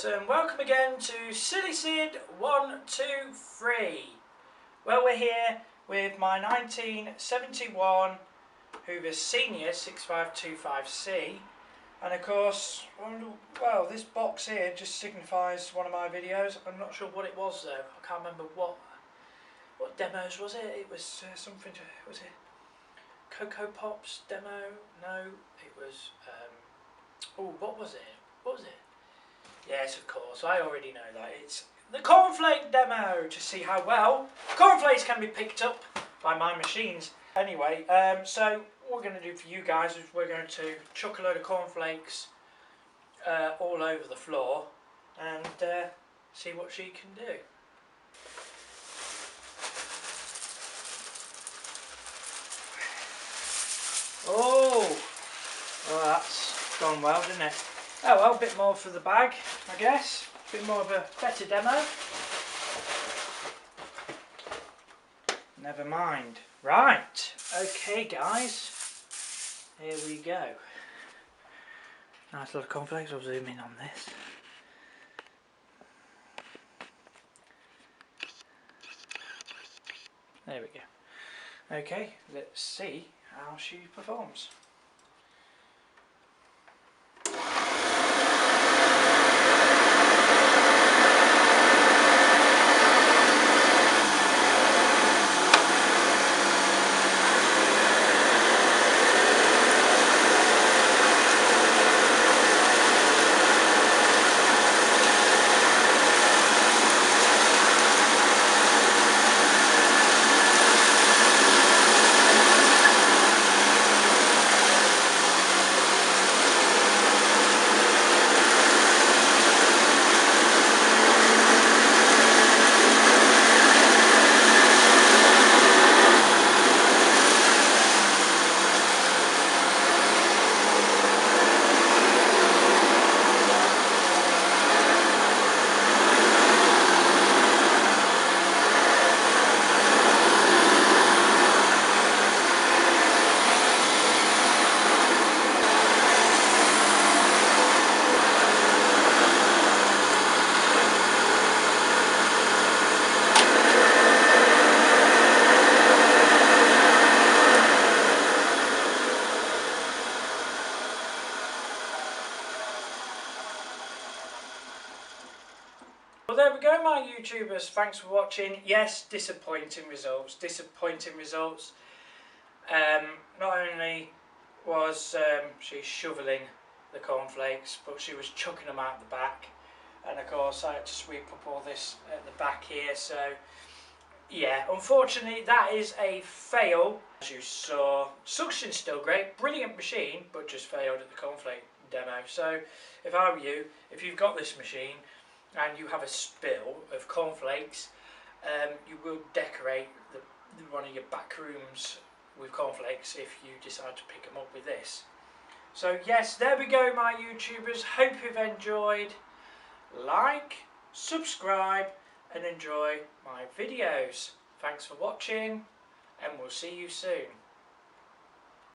guys, and welcome again to Silly Sid 123. Well, we're here with my 1971 Hoover Senior 6525C, and of course, well, this box here just signifies one of my videos. I'm not sure what it was though. I can't remember what demos was it. It was something. Was it Cocoa Pops demo? No, it was. Oh, what was it? What was it? Yes, of course, I already know that. It's the cornflake demo, to see how well cornflakes can be picked up by my machines. Anyway, so what we're going to do for you guys is we're going to chuck a load of cornflakes all over the floor and see what she can do. Oh, well, that's gone well, didn't it? Oh well, a bit more for the bag, I guess. A bit more of a better demo. Never mind. Right, okay guys, here we go. Nice little cornflakes. I'll zoom in on this. There we go. Okay, let's see how she performs. Well, there we go, my YouTubers. Thanks for watching. Yes, disappointing results. Disappointing results. Not only was she shoveling the cornflakes, but she was chucking them out the back. And of course, I had to sweep up all this at the back here. So, yeah, unfortunately, that is a fail. As you saw, suction's still great. Brilliant machine, but just failed at the cornflake demo. So, if I were you, if you've got this machine, and you have a spill of cornflakes, you will decorate one of your back rooms with cornflakes if you decide to pick them up with this. So yes, there we go, my YouTubers. Hope you've enjoyed. Like, subscribe and enjoy my videos. Thanks for watching, and we'll see you soon.